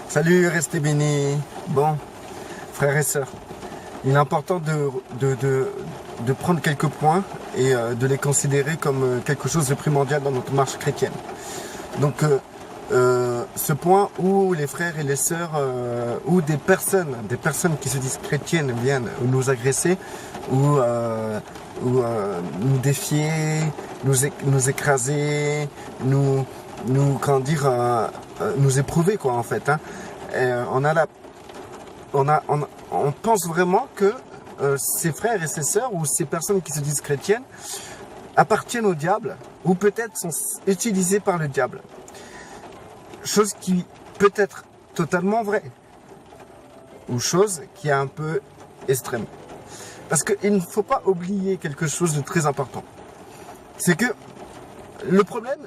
Salut, restez bénis. Bon, frères et sœurs, il est important de prendre quelques points et de les considérer comme quelque chose de primordial dans notre marche chrétienne. Donc, ce point où les frères et les sœurs, ou des personnes qui se disent chrétiennes viennent nous agresser, ou nous défier, nous écraser, comment dire, nous éprouver quoi en fait. Hein. On pense vraiment que ces frères et ces sœurs ou ces personnes qui se disent chrétiennes appartiennent au diable ou peut-être sont utilisées par le diable. Chose qui peut être totalement vraie ou chose qui est un peu extrême. Parce qu'il ne faut pas oublier quelque chose de très important. C'est que le problème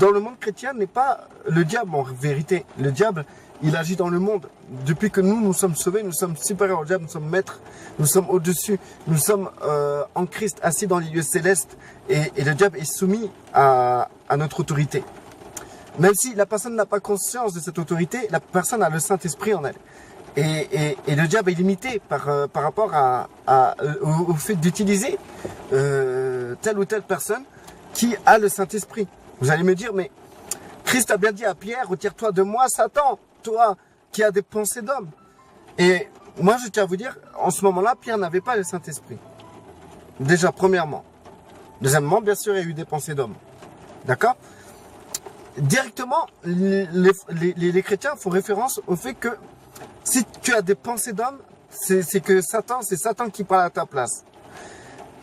dans le monde chrétien n'est pas le diable en vérité. Le diable, il agit dans le monde. Depuis que nous sommes sauvés, nous sommes supérieurs au diable, nous sommes maîtres, nous sommes au-dessus, nous sommes en Christ, assis dans les lieux célestes et le diable est soumis à notre autorité. Même si la personne n'a pas conscience de cette autorité, la personne a le Saint-Esprit en elle. Et le diable est limité par rapport au fait d'utiliser telle ou telle personne qui a le Saint-Esprit. Vous allez me dire, mais Christ a bien dit à Pierre, retire-toi de moi, Satan, toi qui as des pensées d'homme. Et moi, je tiens à vous dire, en ce moment-là, Pierre n'avait pas le Saint-Esprit. Déjà, premièrement. Deuxièmement, bien sûr, il y a eu des pensées d'homme. D'accord ? Directement, les chrétiens font référence au fait que si tu as des pensées d'homme, c'est Satan qui parle à ta place.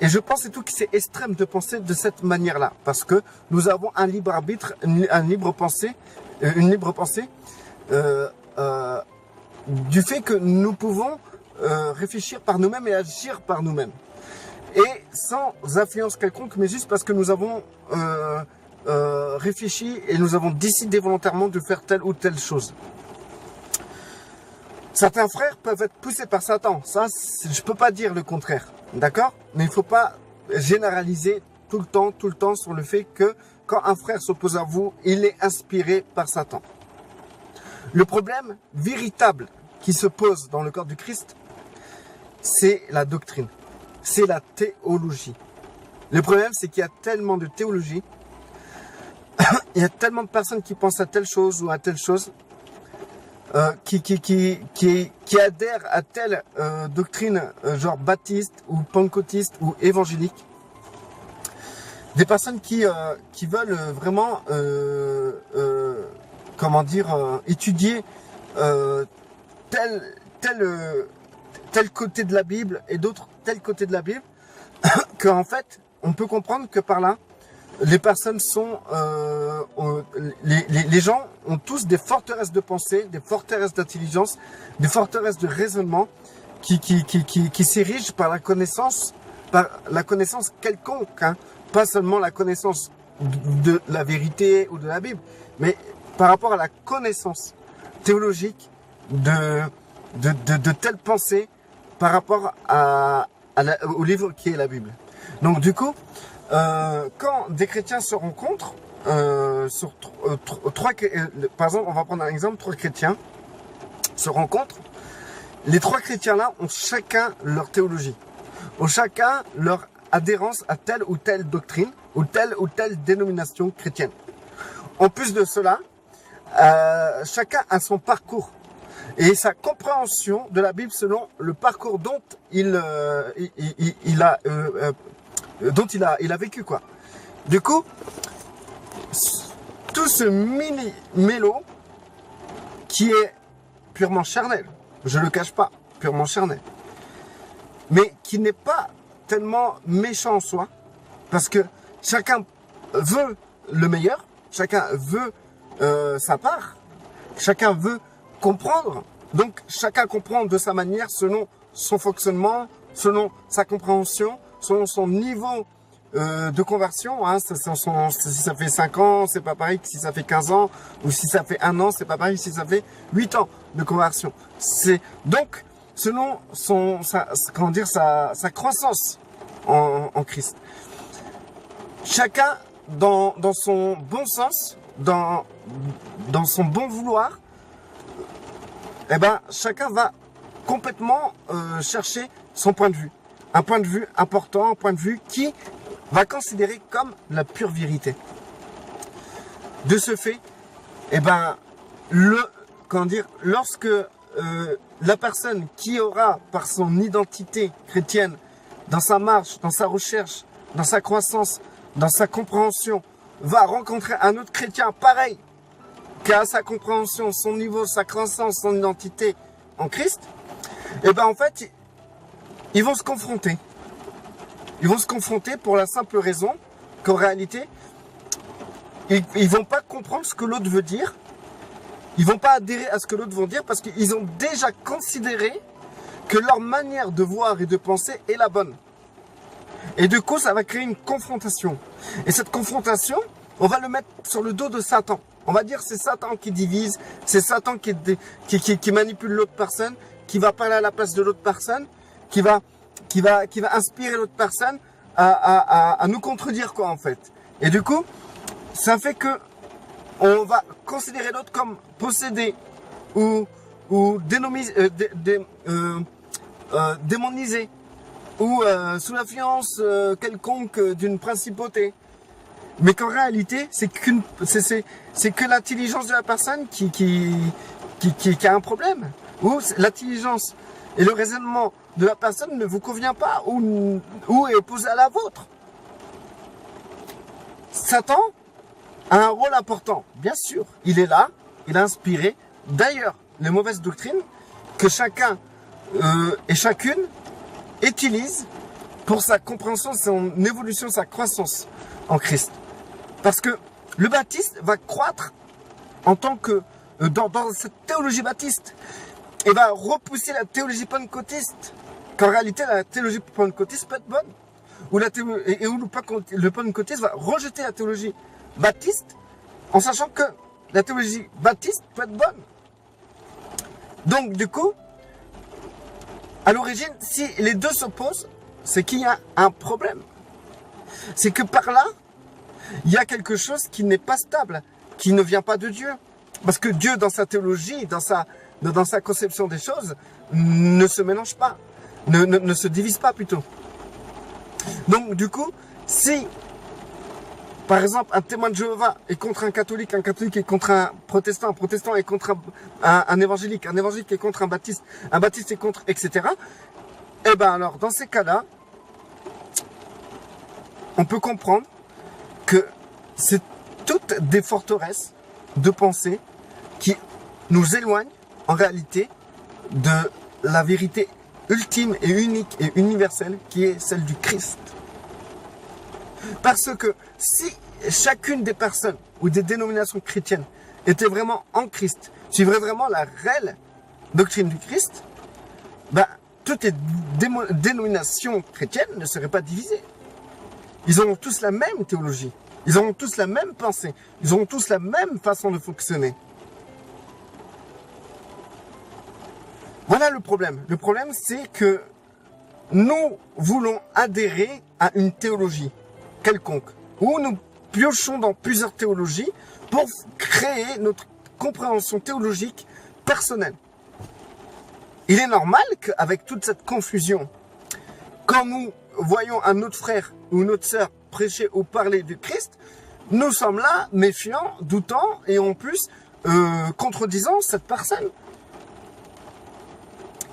Et je pense c'est tout que c'est extrême de penser de cette manière-là, parce que nous avons un libre arbitre, une libre pensée, du fait que nous pouvons réfléchir par nous-mêmes et agir par nous-mêmes, et sans influence quelconque, mais juste parce que nous avons réfléchi et nous avons décidé volontairement de faire telle ou telle chose. Certains frères peuvent être poussés par Satan, ça je peux pas dire le contraire, d'accord? Mais il faut pas généraliser tout le temps sur le fait que quand un frère s'oppose à vous, il est inspiré par Satan. Le problème véritable qui se pose dans le corps du Christ, c'est la doctrine, c'est la théologie. Le problème, c'est qu'il y a tellement de théologie, il y a tellement de personnes qui pensent à telle chose ou à telle chose, qui adhèrent à telle doctrine genre baptiste ou pentecôtiste ou évangélique. Des personnes qui veulent vraiment étudier tel côté de la Bible et d'autres tel côté de la Bible, qu'en fait on peut comprendre que par là les personnes sont, les gens ont tous des forteresses de pensée, des forteresses d'intelligence, des forteresses de raisonnement qui s'érigent par la connaissance quelconque, hein. Pas seulement la connaissance de la vérité ou de la Bible, mais par rapport à la connaissance théologique de telle pensée par rapport au livre qui est la Bible. Donc du coup, quand des chrétiens se rencontrent, par exemple, on va prendre un exemple, 3 chrétiens se rencontrent, les 3 chrétiens-là ont chacun leur théologie, ont chacun leur adhérence à telle ou telle doctrine, ou telle dénomination chrétienne. En plus de cela, chacun a son parcours et sa compréhension de la Bible selon le parcours dont il a vécu quoi. Du coup, tout ce mini-mélo qui est purement charnel, je le cache pas, purement charnel, mais qui n'est pas tellement méchant en soi, parce que chacun veut le meilleur, chacun veut sa part, chacun veut comprendre, donc chacun comprend de sa manière selon son fonctionnement, selon sa compréhension, selon son niveau de conversion, hein. Si ça fait 5 ans, c'est pas pareil que si ça fait 15 ans, ou si ça fait 1 an, c'est pas pareil que si ça fait 8 ans de conversion. C'est donc selon sa croissance en Christ. Chacun dans son bon sens, dans son bon vouloir, eh ben, chacun va complètement chercher son point de vue. Un point de vue important, un point de vue qui va considérer comme la pure vérité. De ce fait, eh ben, lorsque la personne qui aura, par son identité chrétienne, dans sa marche, dans sa recherche, dans sa croissance, dans sa compréhension, va rencontrer un autre chrétien pareil, qui a sa compréhension, son niveau, sa croissance, son identité en Christ, et ben en fait, ils vont se confronter. Ils vont se confronter pour la simple raison qu'en réalité, ils vont pas comprendre ce que l'autre veut dire. Ils vont pas adhérer à ce que l'autre veut dire parce qu'ils ont déjà considéré que leur manière de voir et de penser est la bonne. Et du coup, ça va créer une confrontation. Et cette confrontation, on va le mettre sur le dos de Satan. On va dire c'est Satan qui divise, c'est Satan qui manipule l'autre personne, qui va parler à la place de l'autre personne, qui va inspirer l'autre personne à nous contredire quoi en fait. Et du coup, ça fait que on va considérer l'autre comme possédé ou démonisé ou sous l'influence quelconque d'une principauté. Mais qu'en réalité, c'est que l'intelligence de la personne qui a un problème. Ou l'intelligence et le raisonnement de la personne ne vous convient pas ou est opposé à la vôtre. Satan a un rôle important. Bien sûr, il est là, il a inspiré. D'ailleurs, les mauvaises doctrines que chacun et chacune utilise pour sa compréhension, son évolution, sa croissance en Christ. Parce que le baptiste va croître en tant que dans cette théologie baptiste et va repousser la théologie pentecôtiste. Qu'en réalité, la théologie pentecôtiste peut être bonne. Ou le pentecôtiste va rejeter la théologie baptiste en sachant que la théologie baptiste peut être bonne. Donc du coup, à l'origine, si les deux s'opposent, c'est qu'il y a un problème. C'est que par là, il y a quelque chose qui n'est pas stable, qui ne vient pas de Dieu. Parce que Dieu, dans sa théologie, dans sa conception des choses, ne se mélange pas, ne se divise pas plutôt. Donc du coup, si par exemple un témoin de Jéhovah est contre un catholique est contre un protestant est contre un évangélique est contre un baptiste est contre, etc. Et ben alors dans ces cas-là, on peut comprendre que c'est toutes des forteresses de pensée qui nous éloignent en réalité de la vérité ultime et unique et universelle qui est celle du Christ. Parce que si chacune des personnes ou des dénominations chrétiennes était vraiment en Christ, suivrait vraiment la réelle doctrine du Christ, ben, toutes les dénominations chrétiennes ne seraient pas divisées. Ils auront tous la même théologie, ils auront tous la même pensée, ils auront tous la même façon de fonctionner. Voilà le problème. Le problème, c'est que nous voulons adhérer à une théologie quelconque, où nous piochons dans plusieurs théologies pour créer notre compréhension théologique personnelle. Il est normal qu'avec toute cette confusion, quand nous voyons un autre frère ou une autre sœur prêcher ou parler du Christ, nous sommes là, méfiants, doutants et en plus contredisant cette personne.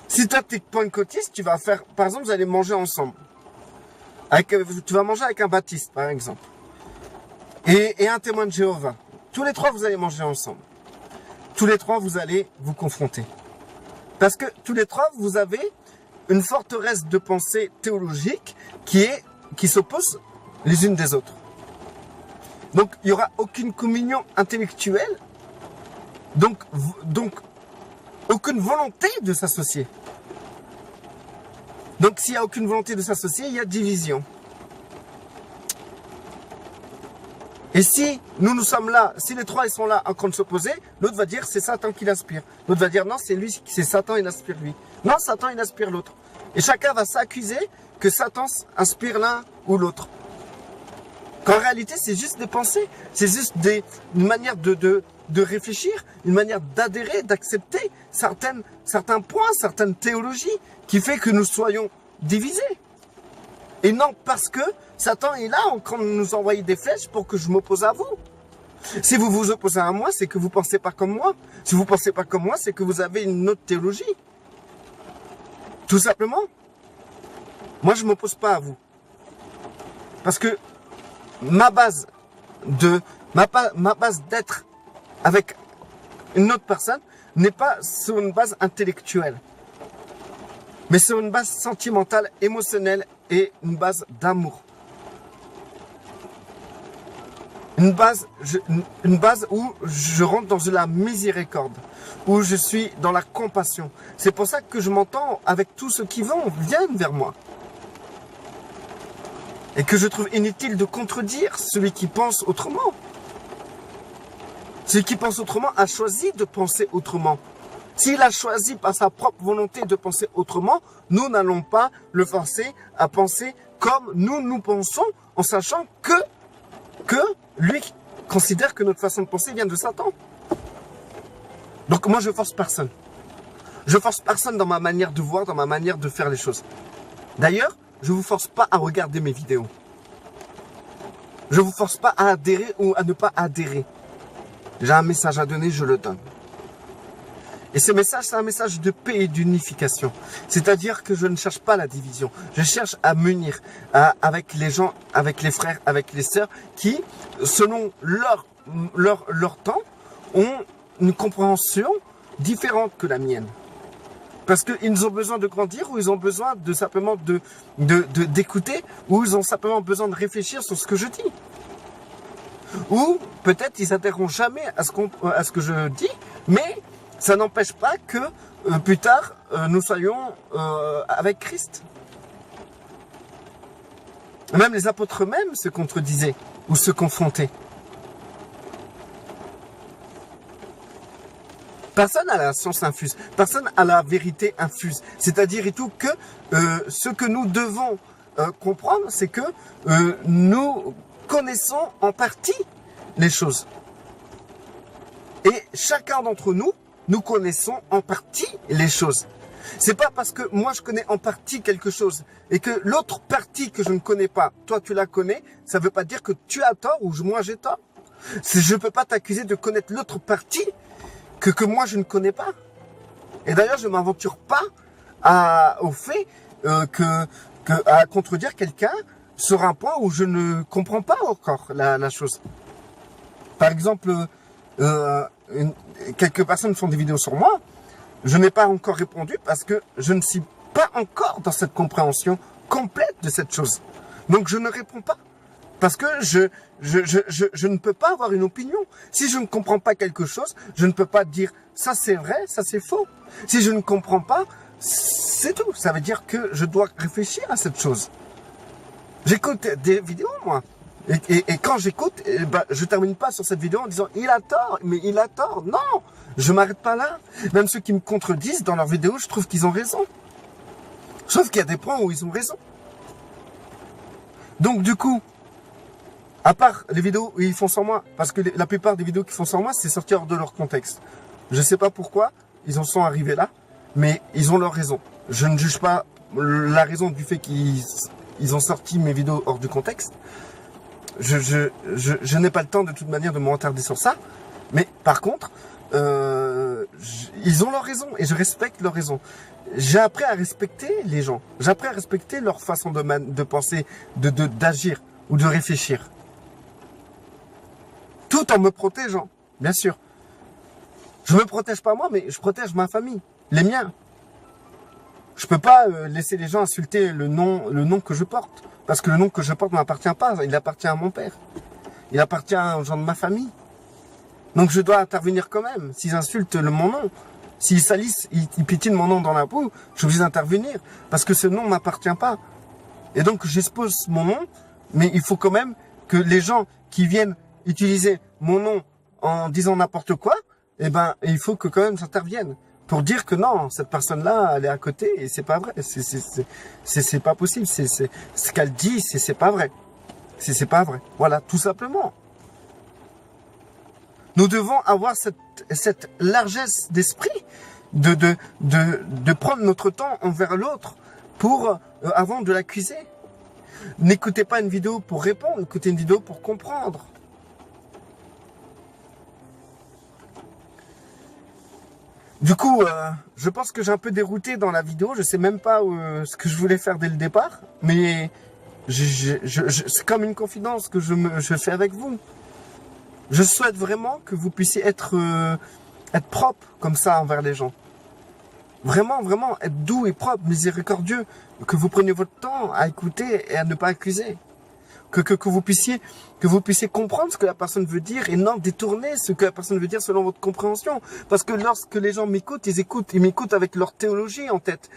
Si toi t'es pentecôtiste, tu vas faire, par exemple, vous allez manger ensemble. Tu vas manger avec un baptiste, par exemple. Et un témoin de Jéhovah. Tous les trois, vous allez manger ensemble. Tous les trois, vous allez vous confronter. Parce que tous les trois, vous avez une forteresse de pensée théologique qui s'oppose les unes des autres. Donc, il n'y aura aucune communion intellectuelle. Donc aucune volonté de s'associer. Donc, s'il n'y a aucune volonté de s'associer, il y a division. Et si nous sommes là, si les trois ils sont là en train de s'opposer, l'autre va dire c'est Satan qui l'inspire. L'autre va dire non, c'est lui, c'est Satan, il inspire lui. Non, Satan, il inspire l'autre. Et chacun va s'accuser que Satan inspire l'un ou l'autre. Qu'en réalité, c'est juste des pensées, c'est juste une manière de de réfléchir, une manière d'adhérer, d'accepter certains points, certaines théologies qui fait que nous soyons divisés. Et non parce que Satan est là en train de nous envoyer des flèches pour que je m'oppose à vous. Si vous vous opposez à moi, c'est que vous ne pensez pas comme moi. Si vous ne pensez pas comme moi, c'est que vous avez une autre théologie. Tout simplement. Moi, je ne m'oppose pas à vous. Parce que ma base d'être avec une autre personne n'est pas sur une base intellectuelle, mais sur une base sentimentale, émotionnelle et une base d'amour. Une base où je rentre dans la miséricorde, où je suis dans la compassion. C'est pour ça que je m'entends avec tous ceux qui viennent vers moi. Et que je trouve inutile de contredire celui qui pense autrement. Celui qui pense autrement a choisi de penser autrement. S'il a choisi par sa propre volonté de penser autrement, nous n'allons pas le forcer à penser comme nous pensons, en sachant que lui considère que notre façon de penser vient de Satan. Donc moi je force personne. Je force personne dans ma manière de voir, dans ma manière de faire les choses. D'ailleurs, je ne vous force pas à regarder mes vidéos. Je ne vous force pas à adhérer ou à ne pas adhérer. J'ai un message à donner, je le donne. Et ce message, c'est un message de paix et d'unification. C'est-à-dire que je ne cherche pas la division. Je cherche à m'unir avec les gens, avec les frères, avec les sœurs qui, selon leur temps, ont une compréhension différente que la mienne. Parce qu'ils ont besoin de grandir, ou ils ont besoin de simplement d'écouter, ou ils ont simplement besoin de réfléchir sur ce que je dis. Ou peut-être ils s'intéresseront jamais à ce que je dis, mais ça n'empêche pas que plus tard nous soyons avec Christ. Même les apôtres eux-mêmes se contredisaient ou se confrontaient. Personne n'a la science infuse, personne n'a la vérité infuse. C'est-à-dire et tout que ce que nous devons comprendre, c'est que nous connaissons en partie les choses. Et chacun d'entre nous, nous connaissons en partie les choses. C'est pas parce que moi je connais en partie quelque chose et que l'autre partie que je ne connais pas, toi tu la connais, ça veut pas dire que tu as tort ou moi j'ai tort. Je peux pas t'accuser de connaître l'autre partie que moi je ne connais pas. Et d'ailleurs je ne m'aventure pas au fait à contredire quelqu'un sur un point où je ne comprends pas encore la chose. Par exemple, quelques personnes font des vidéos sur moi, je n'ai pas encore répondu parce que je ne suis pas encore dans cette compréhension complète de cette chose. Donc je ne réponds pas. Parce que je ne peux pas avoir une opinion. Si je ne comprends pas quelque chose, je ne peux pas dire ça c'est vrai, ça c'est faux. Si je ne comprends pas, c'est tout. Ça veut dire que je dois réfléchir à cette chose. J'écoute des vidéos, moi. Et quand j'écoute, je termine pas sur cette vidéo en disant il a tort, mais il a tort. Non, je m'arrête pas là. Même ceux qui me contredisent dans leurs vidéos, je trouve qu'ils ont raison. Sauf qu'il y a des points où ils ont raison. Donc du coup, à part les vidéos où ils font sans moi, parce que la plupart des vidéos qui font sans moi, c'est sorti hors de leur contexte. Je sais pas pourquoi ils en sont arrivés là, mais ils ont leur raison. Je ne juge pas la raison du fait qu'ils ont sorti mes vidéos hors du contexte. Je n'ai pas le temps de toute manière de m'attarder sur ça, mais par contre, ils ont leur raison et je respecte leur raison. J'ai appris à respecter les gens, j'ai appris à respecter leur façon de penser, d'agir ou de réfléchir. Tout en me protégeant, bien sûr. Je me protège pas moi, mais je protège ma famille, les miens. Je peux pas laisser les gens insulter le nom que je porte. Parce que le nom que je porte ne m'appartient pas, il appartient à mon père. Il appartient aux gens de ma famille. Donc je dois intervenir quand même. S'ils insultent mon nom, s'ils salissent, ils piétinent mon nom dans la boue, je suis obligé d'intervenir. Parce que ce nom ne m'appartient pas. Et donc j'expose mon nom, mais il faut quand même que les gens qui viennent utiliser mon nom en disant n'importe quoi, eh ben, il faut que quand même j'intervienne. Pour dire que non, cette personne-là, elle est à côté et c'est pas vrai. C'est pas possible. Ce qu'elle dit, c'est pas vrai. C'est pas vrai. Voilà, tout simplement. Nous devons avoir cette largesse d'esprit de prendre notre temps envers l'autre pour avant de l'accuser. N'écoutez pas une vidéo pour répondre, écoutez une vidéo pour comprendre. Du coup, je pense que j'ai un peu dérouté dans la vidéo. Je sais même pas ce que je voulais faire dès le départ, mais c'est comme une confidence que je fais avec vous. Je souhaite vraiment que vous puissiez être propre comme ça envers les gens. Vraiment, vraiment, être doux et propre, miséricordieux. Que vous preniez votre temps à écouter et à ne pas accuser. Que vous puissiez comprendre ce que la personne veut dire et non détourner ce que la personne veut dire selon votre compréhension. Parce que lorsque les gens m'écoutent, ils m'écoutent avec leur théologie en tête.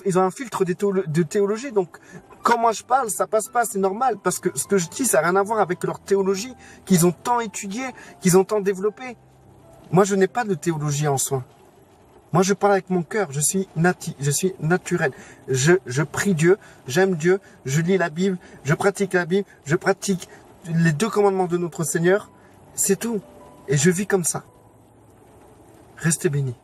Ils ont un filtre de théologie. Donc, quand moi je parle, ça passe pas, c'est normal. Parce que ce que je dis, ça n'a rien à voir avec leur théologie qu'ils ont tant étudié, qu'ils ont tant développé. Moi, je n'ai pas de théologie en soi. Moi, je parle avec mon cœur, je suis naturel. Je prie Dieu, j'aime Dieu, je lis la Bible, je pratique la Bible, je pratique les 2 commandements de notre Seigneur. C'est tout. Et je vis comme ça. Restez bénis.